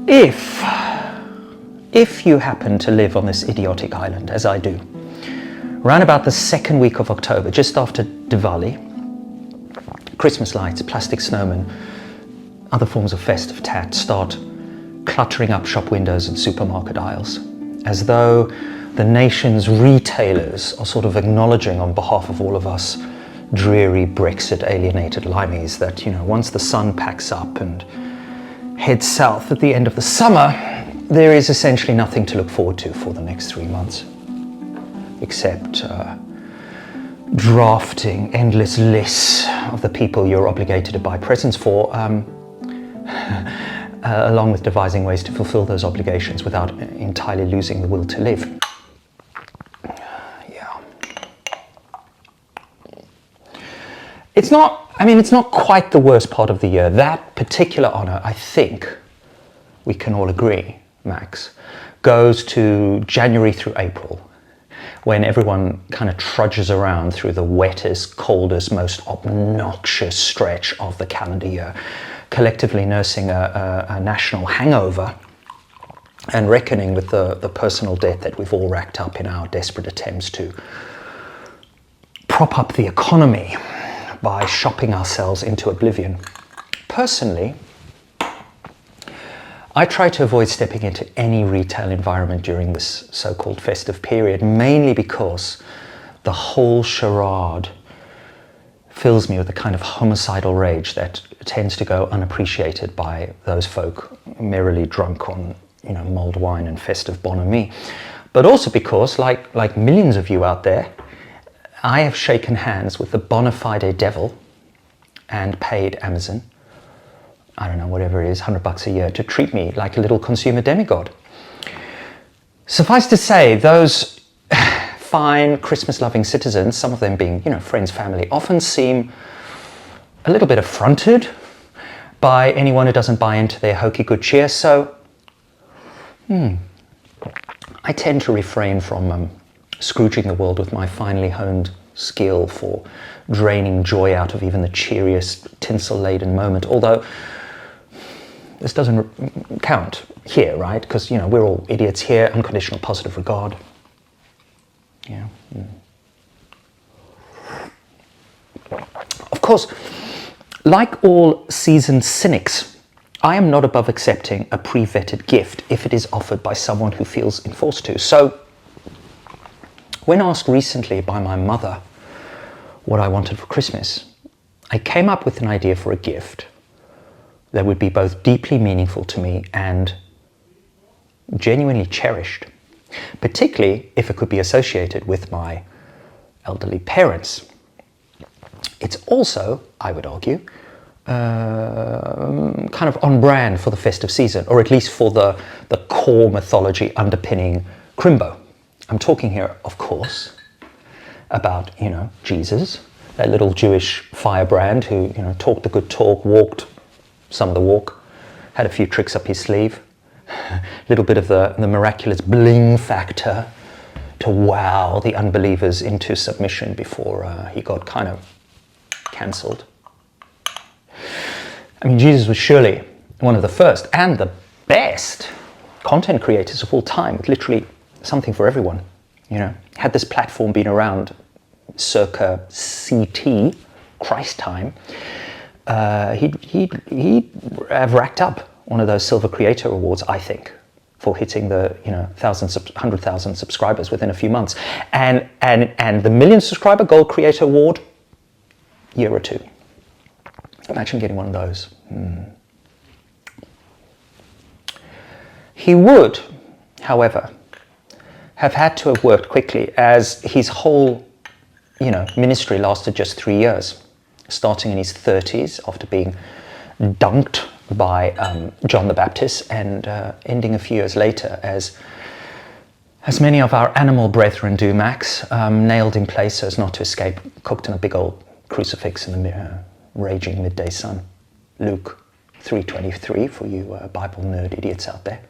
If you happen to live on this idiotic island, as I do, round about the second week of October, just after Diwali, Christmas lights, plastic snowmen, other forms of festive tat start cluttering up shop windows and supermarket aisles, as though the nation's retailers are sort of acknowledging on behalf of all of us dreary Brexit alienated limeys that, once the sun packs up and heads south at the end of the summer, there is essentially nothing to look forward to for the next 3 months, except drafting endless lists of the people you're obligated to buy presents for, along with devising ways to fulfill those obligations without entirely losing the will to live. Yeah. It's not quite the worst part of the year. That particular honor, I think we can all agree, Max, goes to January through April, when everyone kind of trudges around through the wettest, coldest, most obnoxious stretch of the calendar year, collectively nursing a national hangover and reckoning with the personal debt that we've all racked up in our desperate attempts to prop up the economy by shopping ourselves into oblivion. Personally, I try to avoid stepping into any retail environment during this so-called festive period, mainly because the whole charade fills me with a kind of homicidal rage that tends to go unappreciated by those folk merrily drunk on, mulled wine and festive bonhomie. But also because, like millions of you out there, I have shaken hands with the bona fide devil and paid Amazon, I don't know, whatever it is, $100 a year, to treat me like a little consumer demigod. Suffice to say, those fine Christmas-loving citizens, some of them being, friends, family, often seem a little bit affronted by anyone who doesn't buy into their hokey good cheer. So, I tend to refrain from scrooging the world with my finely honed skill for draining joy out of even the cheeriest tinsel-laden moment, although this doesn't count here, right? Because, we're all idiots here, unconditional positive regard. Yeah. Of course, like all seasoned cynics, I am not above accepting a pre-vetted gift if it is offered by someone who feels enforced to. So, when asked recently by my mother what I wanted for Christmas, I came up with an idea for a gift that would be both deeply meaningful to me and genuinely cherished, particularly if it could be associated with my elderly parents. It's also, I would argue, kind of on brand for the festive season, or at least for the core mythology underpinning Crimbo. I'm talking here, of course, about, Jesus, that little Jewish firebrand who, talked the good talk, walked some of the walk, had a few tricks up his sleeve, a little bit of the miraculous bling factor to wow the unbelievers into submission before he got kind of cancelled. I mean, Jesus was surely one of the first and the best content creators of all time, with literally something for everyone. Had this platform been around circa CT, Christ time, he'd have racked up one of those Silver Creator Awards, I think, for hitting the 100,000 subscribers within a few months, and the Million Subscriber Gold Creator Award, year or two. Imagine getting one of those. He would, however, have had to have worked quickly, as his whole, ministry lasted just 3 years, starting in his 30s after being dunked by John the Baptist, and ending a few years later as many of our animal brethren do, Max, nailed in place so as not to escape, cooked in a big old crucifix in the raging midday sun. Luke 3:23 for you Bible nerd idiots out there.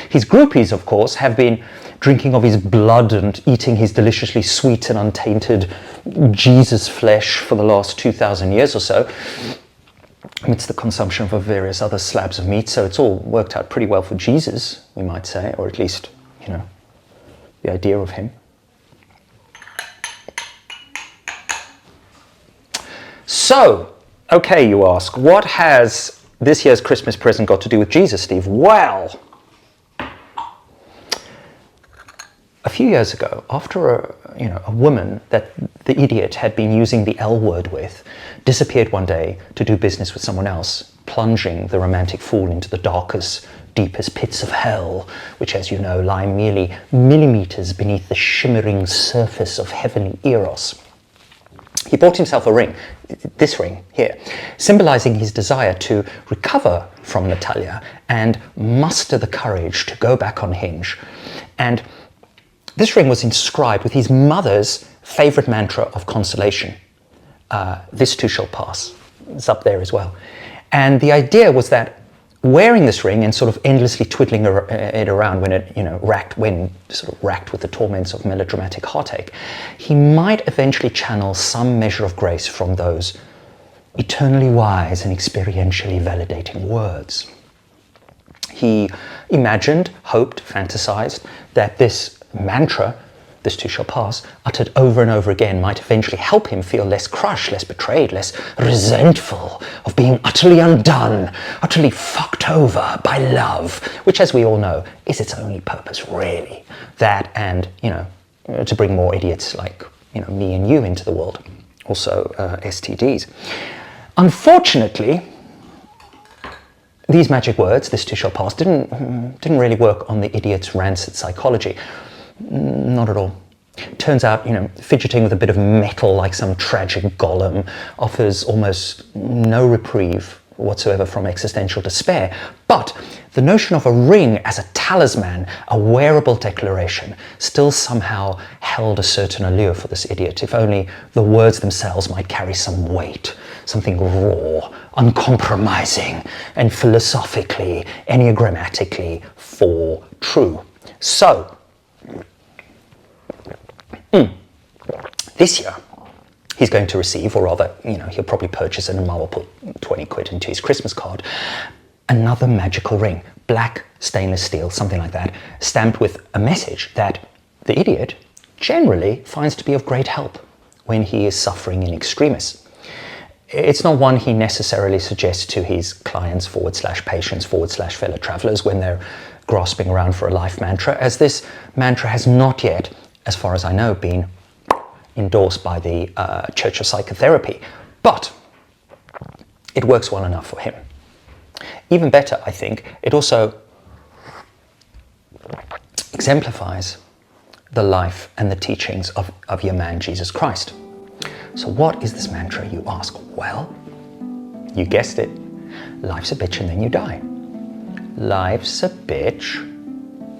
His groupies, of course, have been drinking of his blood and eating his deliciously sweet and untainted Jesus flesh for the last 2,000 years or so. amidst the consumption of various other slabs of meat. So it's all worked out pretty well for Jesus, we might say, or at least, you know, the idea of him. So, okay, you ask, what has this year's Christmas present got to do with Jesus, Steve? Well, a few years ago, after a woman that the idiot had been using the L word with disappeared one day to do business with someone else, plunging the romantic fool into the darkest, deepest pits of hell, which, as you know, lie merely millimeters beneath the shimmering surface of heavenly eros. He bought himself a ring, this ring here, symbolizing his desire to recover from Natalia and muster the courage to go back on Hinge. And this ring was inscribed with his mother's favorite mantra of consolation. This too shall pass. It's up there as well. And the idea was that wearing this ring and sort of endlessly twiddling it around when it, racked with the torments of melodramatic heartache, he might eventually channel some measure of grace from those eternally wise and experientially validating words. He imagined, hoped, fantasized that this mantra, this too shall pass, uttered over and over again, might eventually help him feel less crushed, less betrayed, less resentful of being utterly undone, utterly fucked over by love, which, as we all know, is its only purpose, really. That and, to bring more idiots like, me and you into the world. Also, STDs. Unfortunately, these magic words, this too shall pass, didn't really work on the idiot's rancid psychology. Not at all. Turns out, fidgeting with a bit of metal like some tragic golem offers almost no reprieve whatsoever from existential despair. But the notion of a ring as a talisman, a wearable declaration, still somehow held a certain allure for this idiot, if only the words themselves might carry some weight, something raw, uncompromising, and philosophically, enneagrammatically for true. So, this year, he's going to receive, or rather, he'll probably purchase it and Mum will put 20 quid into his Christmas card, another magical ring, black stainless steel, something like that, stamped with a message that the idiot generally finds to be of great help when he is suffering in extremis. It's not one he necessarily suggests to his clients / patients / fellow travelers when they're grasping around for a life mantra, as this mantra has not yet, as far as I know, been endorsed by the Church of Psychotherapy, but it works well enough for him. Even better, I think, it also exemplifies the life and the teachings of your man, Jesus Christ. So what is this mantra, you ask? Well, you guessed it. Life's a bitch and then you die. Life's a bitch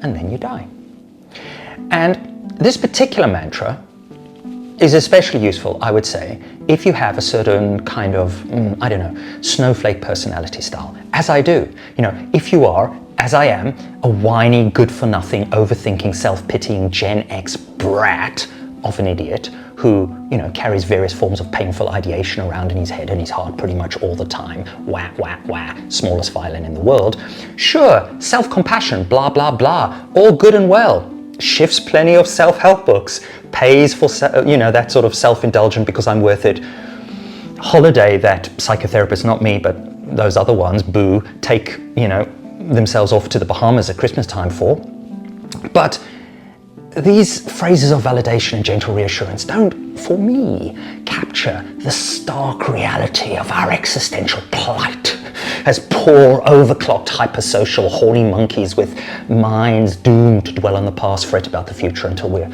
and then you die. And this particular mantra is especially useful, I would say, if you have a certain kind of, snowflake personality style, as I do. If you are, as I am, a whiny, good-for-nothing, overthinking, self-pitying Gen X brat of an idiot who, carries various forms of painful ideation around in his head and his heart pretty much all the time, wah, wah, wah, smallest violin in the world. Sure, self-compassion, blah, blah, blah, all good and well. Shifts plenty of self-help books, pays for, that sort of self-indulgent because I'm worth it holiday that psychotherapists, not me, but those other ones, boo, take, themselves off to the Bahamas at Christmas time for. But these phrases of validation and gentle reassurance don't, for me, capture the stark reality of our existential plight as poor, overclocked, hypersocial, horny monkeys with minds doomed to dwell on the past, fret about the future until we're,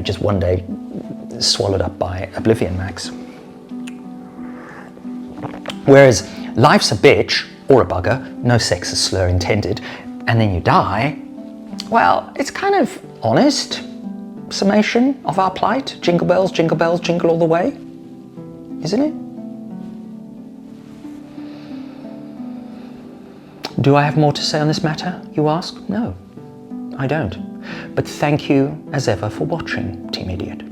just one day swallowed up by oblivion, Max. Whereas life's a bitch, or a bugger, no sexist slur intended, and then you die, well, it's kind of honest summation of our plight. Jingle bells, jingle all the way, isn't it? Do I have more to say on this matter, you ask? No, I don't. But thank you, as ever, for watching, Team Idiot.